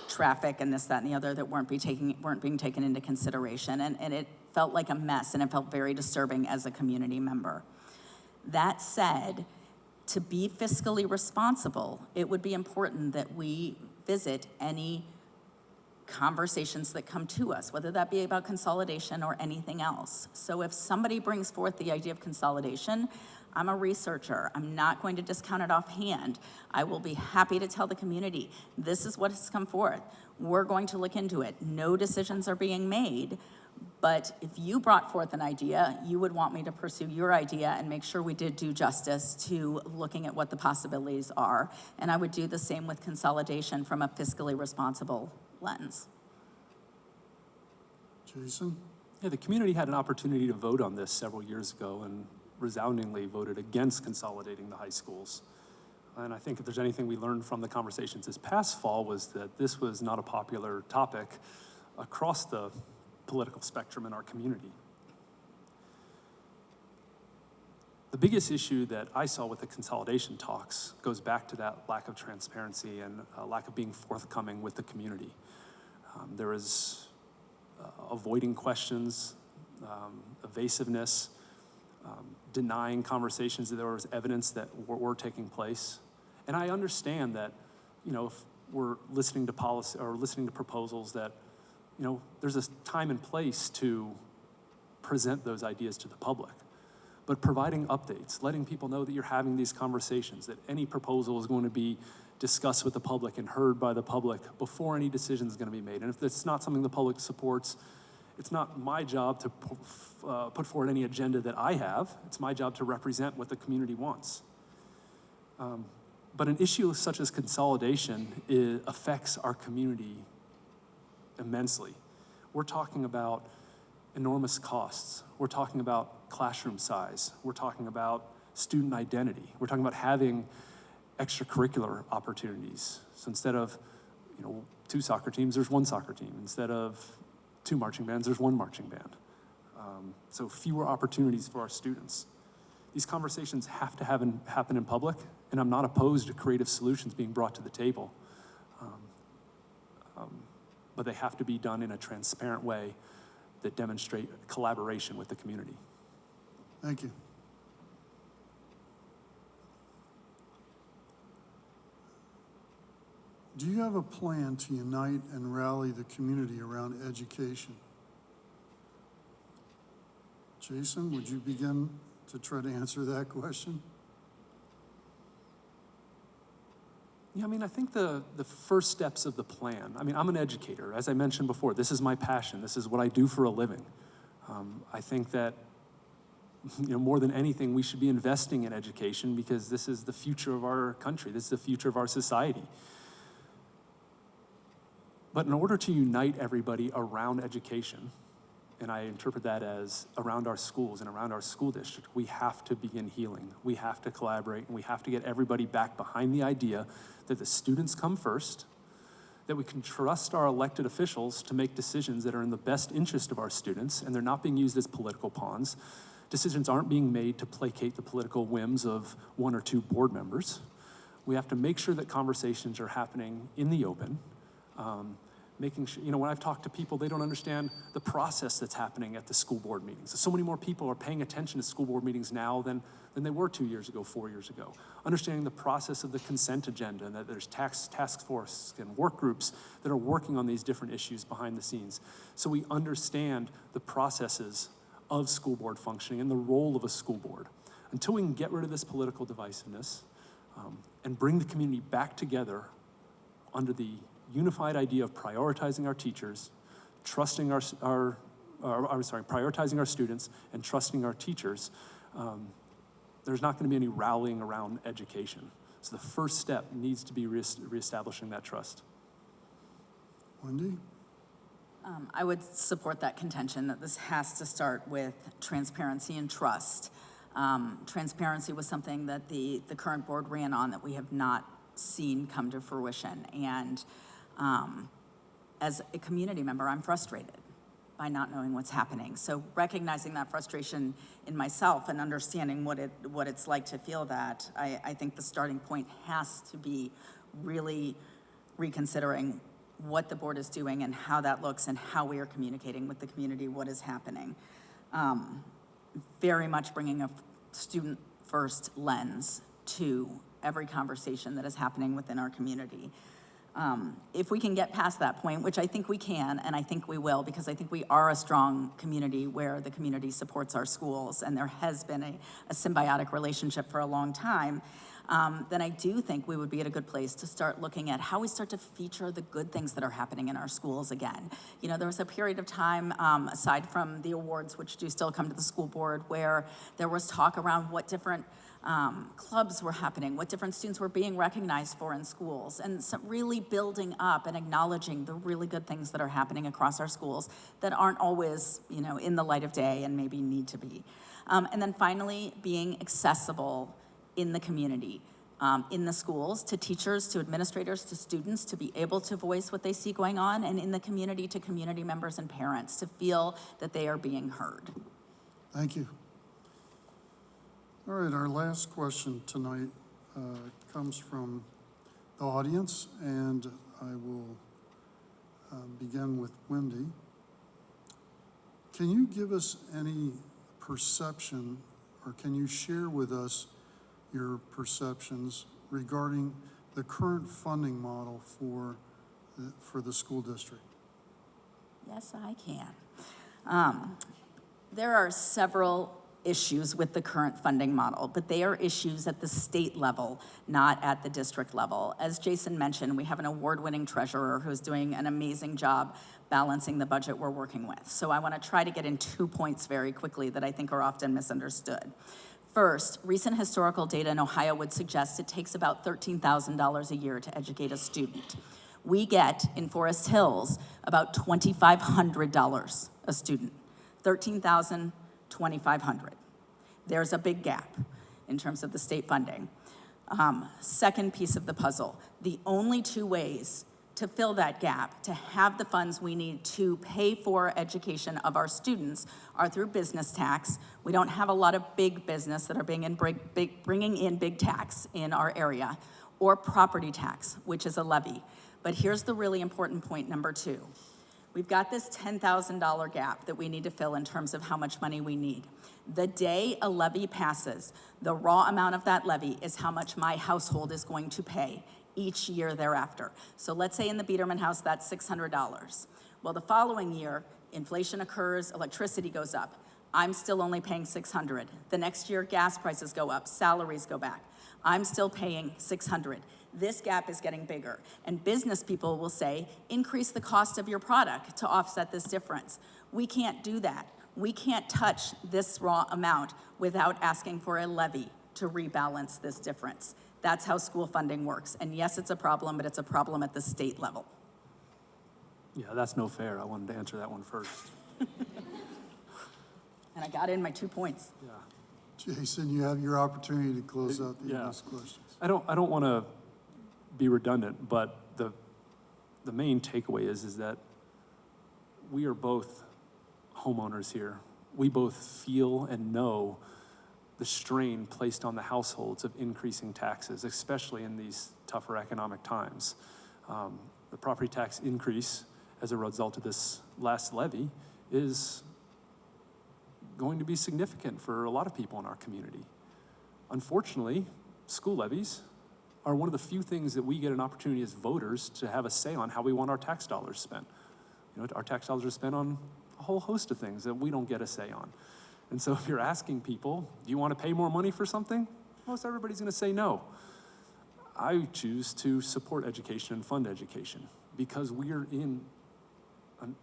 traffic and this, that, and the other that weren't being taken into consideration. And it felt like a mess, and it felt very disturbing as a community member. That said, to be fiscally responsible, it would be important that we visit any conversations that come to us, whether that be about consolidation or anything else. So if somebody brings forth the idea of consolidation, I'm a researcher. I'm not going to discount it offhand. I will be happy to tell the community, this is what has come forth. We're going to look into it. No decisions are being made. But if you brought forth an idea, you would want me to pursue your idea and make sure we did do justice to looking at what the possibilities are. And I would do the same with consolidation from a fiscally responsible lens. Jason? Yeah, the community had an opportunity to vote on this several years ago and resoundingly voted against consolidating the high schools. And I think if there's anything we learned from the conversations this past fall was that this was not a popular topic across the political spectrum in our community. The biggest issue that I saw with the consolidation talks goes back to that lack of transparency and lack of being forthcoming with the community. There is avoiding questions, evasiveness, denying conversations that there was evidence that were taking place. And I understand that, if we're listening to policy or listening to proposals that, there's a time and place to present those ideas to the public. But providing updates, letting people know that you're having these conversations, that any proposal is going to be discussed with the public and heard by the public before any decision is going to be made. And if it's not something the public supports, it's not my job to put forward any agenda that I have. It's my job to represent what the community wants. But an issue such as consolidation affects our community immensely. We're talking about enormous costs. We're talking about classroom size. We're talking about student identity. We're talking about having extracurricular opportunities. So instead of 2 soccer teams, there's 1 soccer team. Instead of 2 marching bands, there's 1 marching band. So fewer opportunities for our students. These conversations have to happen in public, and I'm not opposed to creative solutions being brought to the table. But they have to be done in a transparent way that demonstrate collaboration with the community. Thank you. Do you have a plan to unite and rally the community around education? Jason, would you begin to try to answer that question? Yeah, I think the first steps of the plan, I'm an educator. As I mentioned before, this is my passion. This is what I do for a living. I think that, more than anything, we should be investing in education because this is the future of our country. This is the future of our society. But in order to unite everybody around education, and I interpret that as around our schools and around our school district, we have to begin healing. We have to collaborate, and we have to get everybody back behind the idea that the students come first, that we can trust our elected officials to make decisions that are in the best interest of our students, and they're not being used as political pawns. Decisions aren't being made to placate the political whims of one or two board members. We have to make sure that conversations are happening in the open, making sure, when I've talked to people, they don't understand the process that's happening at the school board meetings. So many more people are paying attention to school board meetings now than they were 2 years ago, 4 years ago. Understanding the process of the consent agenda, and that there's task force and work groups that are working on these different issues behind the scenes. So we understand the processes of school board functioning and the role of a school board. Until we can get rid of this political divisiveness and bring the community back together under the unified idea of prioritizing our teachers, trusting prioritizing our students and trusting our teachers, there's not going to be any rallying around education. So the first step needs to be reestablishing that trust. Wendy? I would support that contention that this has to start with transparency and trust. Transparency was something that the current board ran on that we have not seen come to fruition. And as a community member, I'm frustrated by not knowing what's happening. So recognizing that frustration in myself and understanding what it's like to feel that, I think the starting point has to be really reconsidering what the board is doing and how that looks and how we are communicating with the community, what is happening. Very much bringing a student-first lens to every conversation that is happening within our community. If we can get past that point, which I think we can, and I think we will, because I think we are a strong community where the community supports our schools, and there has been a symbiotic relationship for a long time, then I do think we would be at a good place to start looking at how we start to feature the good things that are happening in our schools again. There was a period of time, aside from the awards, which do still come to the school board, where there was talk around what different clubs were happening, what different students were being recognized for in schools, and really building up and acknowledging the really good things that are happening across our schools that aren't always, in the light of day and maybe need to be. And then finally, being accessible in the community, in the schools, to teachers, to administrators, to students, to be able to voice what they see going on, and in the community to community members and parents, to feel that they are being heard. Thank you. All right, our last question tonight comes from the audience, and I will begin with Wendy. Can you give us any perception, or can you share with us your perceptions regarding the current funding model for the school district? Yes, I can. There are several issues with the current funding model, but they are issues at the state level, not at the district level. As Jason mentioned, we have an award-winning treasurer who's doing an amazing job balancing the budget we're working with. So I want to try to get in 2 points very quickly that I think are often misunderstood. First, recent historical data in Ohio would suggest it takes about $13,000 a year to educate a student. We get, in Forest Hills, about $2,500 a student. $13,000, $2,500. There's a big gap in terms of the state funding. Second piece of the puzzle, the only two ways to fill that gap, to have the funds we need to pay for education of our students, are through business tax. We don't have a lot of big business that are bringing in big tax in our area, or property tax, which is a levy. But here's the really important point number 2. We've got this $10,000 gap that we need to fill in terms of how much money we need. The day a levy passes, the raw amount of that levy is how much my household is going to pay each year thereafter. So let's say in the Biederman house, that's $600. Well, the following year, inflation occurs, electricity goes up. I'm still only paying $600. The next year, gas prices go up, salaries go back. I'm still paying $600. This gap is getting bigger, and business people will say, increase the cost of your product to offset this difference. We can't do that. We can't touch this raw amount without asking for a levy to rebalance this difference. That's how school funding works. And yes, it's a problem, but it's a problem at the state level. Yeah, that's no fair. I wanted to answer that one first. And I got in my 2 points. Yeah. Jason, you have your opportunity to close out the Yeah. last questions. I don't want to be redundant, but the main takeaway is that we are both homeowners here. We both feel and know the strain placed on the households of increasing taxes, especially in these tougher economic times. The property tax increase as a result of this last levy is going to be significant for a lot of people in our community. Unfortunately, school levies are one of the few things that we get an opportunity as voters to have a say on how we want our tax dollars spent. You know, our tax dollars are spent on a whole host of things that we don't get a say on. And so if you're asking people, do you want to pay more money for something? Most everybody's going to say no. I choose to support education and fund education because we are in an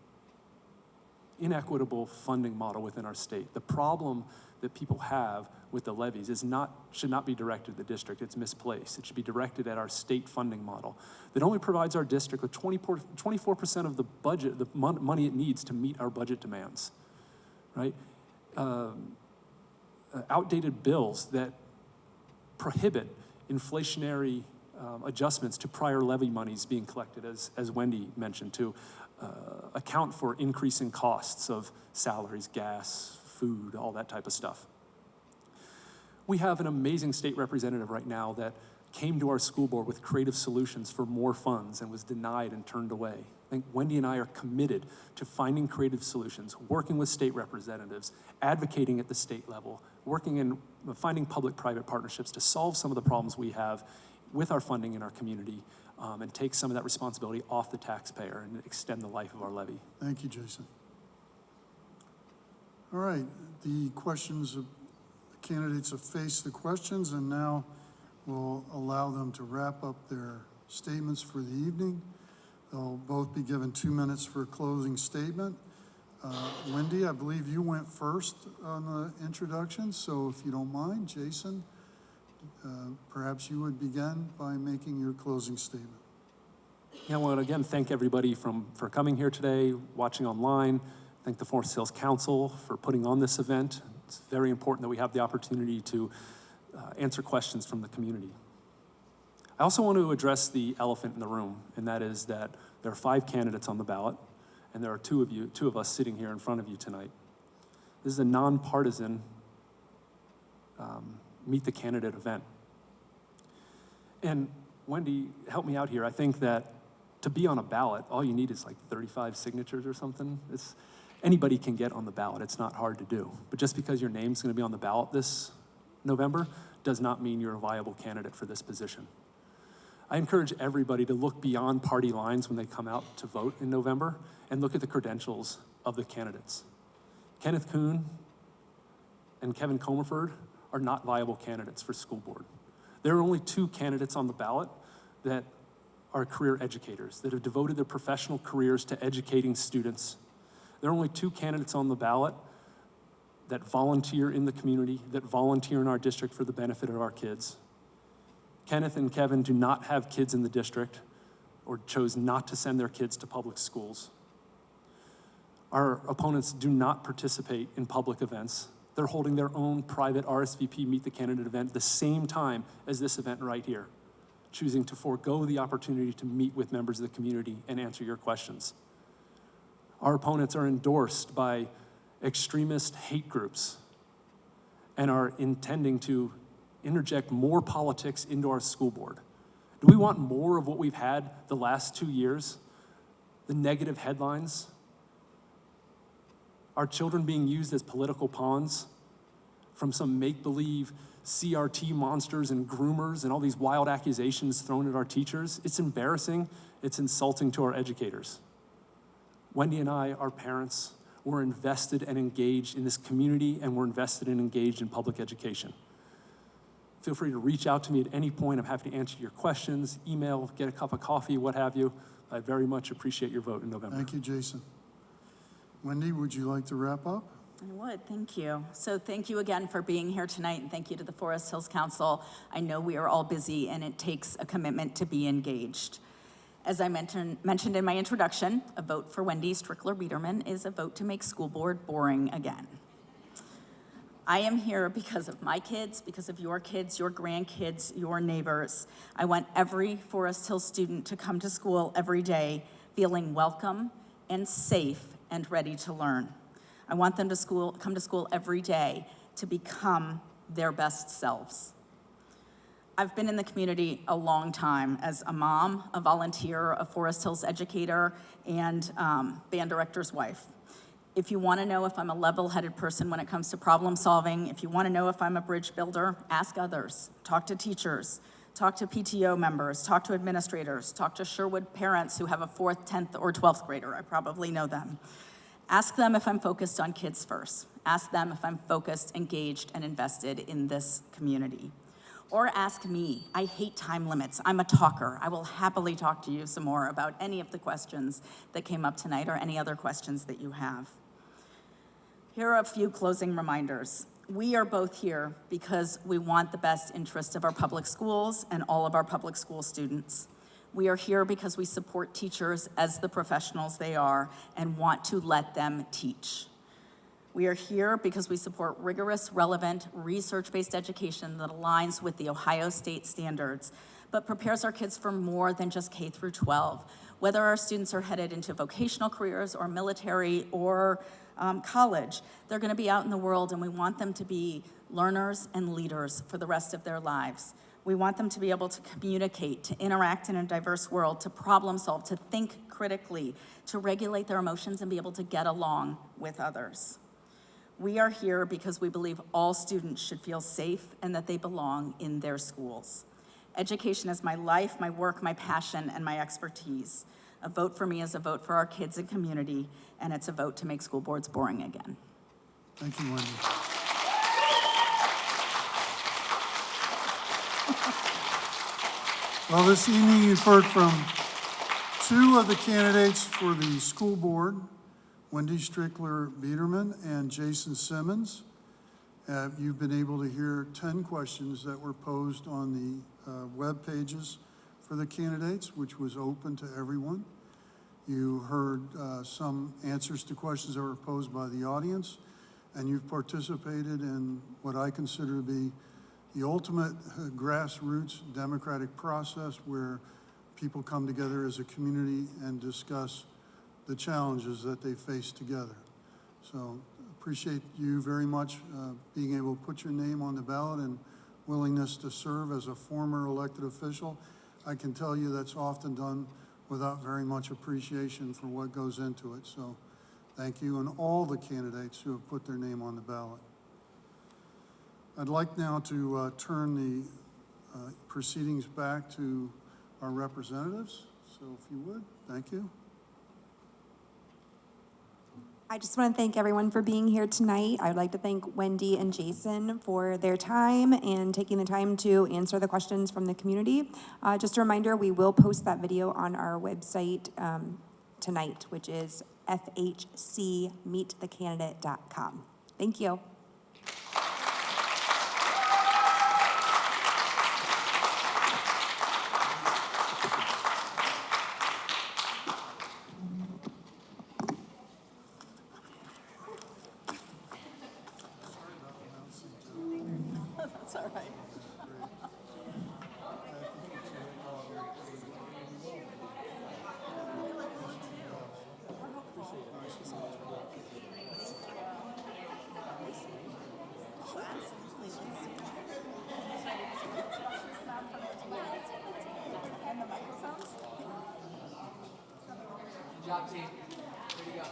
inequitable funding model within our state. The problem that people have with the levies should not be directed at the district. It's misplaced. It should be directed at our state funding model that only provides our district with 24% of the budget, the money it needs to meet our budget demands, right? Outdated bills that prohibit inflationary adjustments to prior levy monies being collected, as Wendy mentioned, to account for increasing costs of salaries, gas, food, all that type of stuff. We have an amazing state representative right now that came to our school board with creative solutions for more funds and was denied and turned away. I think Wendy and I are committed to finding creative solutions, working with state representatives, advocating at the state level, working in finding public-private partnerships to solve some of the problems we have with our funding in our community and take some of that responsibility off the taxpayer and extend the life of our levy. Thank you, Jason. All right, the questions, the candidates have faced the questions, and now we'll allow them to wrap up their statements for the evening. They'll both be given 2 minutes for a closing statement. Wendy, I believe you went first on the introduction, so if you don't mind, Jason, perhaps you would begin by making your closing statement. Yeah, I want to again thank everybody for coming here today, watching online. Thank the Forest Hills Council for putting on this event. It's very important that we have the opportunity to answer questions from the community. I also want to address the elephant in the room, and that is that there are 5 candidates on the ballot, and there are two of us sitting here in front of you tonight. This is a nonpartisan meet the candidate event. And Wendy, help me out here. I think that to be on a ballot, all you need is like 35 signatures or something. Anybody can get on the ballot. It's not hard to do. But just because your name's going to be on the ballot this November does not mean you're a viable candidate for this position. I encourage everybody to look beyond party lines when they come out to vote in November and look at the credentials of the candidates. Kenneth Kuhn and Kevin Comerford are not viable candidates for school board. There are only 2 candidates on the ballot that are career educators, that have devoted their professional careers to educating students. There are only 2 candidates on the ballot that volunteer in the community, that volunteer in our district for the benefit of our kids. Kenneth and Kevin do not have kids in the district or chose not to send their kids to public schools. Our opponents do not participate in public events. They're holding their own private RSVP Meet the Candidate event at the same time as this event right here, choosing to forego the opportunity to meet with members of the community and answer your questions. Our opponents are endorsed by extremist hate groups and are intending to interject more politics into our school board. Do we want more of what we've had the last 2 years? The negative headlines? Our children being used as political pawns from some make-believe CRT monsters and groomers and all these wild accusations thrown at our teachers? It's embarrassing. It's insulting to our educators. Wendy and I, our parents, we're invested and engaged in this community, and we're invested and engaged in public education. Feel free to reach out to me at any point. I'm happy to answer your questions, email, get a cup of coffee, what have you. I very much appreciate your vote in November. Thank you, Jason. Wendy, would you like to wrap up? I would, thank you. So thank you again for being here tonight, and thank you to the Forest Hills Council. I know we are all busy, and it takes a commitment to be engaged. As I mentioned in my introduction, a vote for Wendy Strickler Biederman is a vote to make school board boring again. I am here because of my kids, because of your kids, your grandkids, your neighbors. I want every Forest Hill student to come to school every day feeling welcome and safe and ready to learn. I want them to come to school every day to become their best selves. I've been in the community a long time as a mom, a volunteer, a Forest Hills educator, and band director's wife. If you want to know if I'm a level-headed person when it comes to problem solving, if you want to know if I'm a bridge builder, ask others, talk to teachers, talk to PTO members, talk to administrators, talk to Sherwood parents who have a 4th, 10th, or 12th grader. I probably know them. Ask them if I'm focused on kids first. Ask them if I'm focused, engaged, and invested in this community. Or ask me. I hate time limits. I'm a talker. I will happily talk to you some more about any of the questions that came up tonight or any other questions that you have. Here are a few closing reminders. We are both here because we want the best interest of our public schools and all of our public school students. We are here because we support teachers as the professionals they are and want to let them teach. We are here because we support rigorous, relevant, research-based education that aligns with the Ohio State standards, but prepares our kids for more than just K through 12. Whether our students are headed into vocational careers or military or college, they're going to be out in the world, and we want them to be learners and leaders for the rest of their lives. We want them to be able to communicate, to interact in a diverse world, to problem solve, to think critically, to regulate their emotions and be able to get along with others. We are here because we believe all students should feel safe and that they belong in their schools. Education is my life, my work, my passion, and my expertise. A vote for me is a vote for our kids and community, and it's a vote to make school boards boring again. Thank you, Wendy. Well, this evening you've heard from 2 of the candidates for the school board, Wendy Strickler Biederman and Jason Simmons. You've been able to hear 10 questions that were posed on the web pages for the candidates, which was open to everyone. You heard some answers to questions that were posed by the audience, and you've participated in what I consider to be the ultimate grassroots democratic process where people come together as a community and discuss the challenges that they face together. So appreciate you very much being able to put your name on the ballot and willingness to serve as a former elected official. I can tell you that's often done without very much appreciation for what goes into it. So thank you, and all the candidates who have put their name on the ballot. I'd like now to turn the proceedings back to our representatives. So if you would, thank you. I just want to thank everyone for being here tonight. I would like to thank Wendy and Jason for their time and taking the time to answer the questions from the community. Just a reminder, we will post that video on our website tonight, which is fhcmeetthecandidate.com. Thank you. That's all right. Good job, team. Way to go.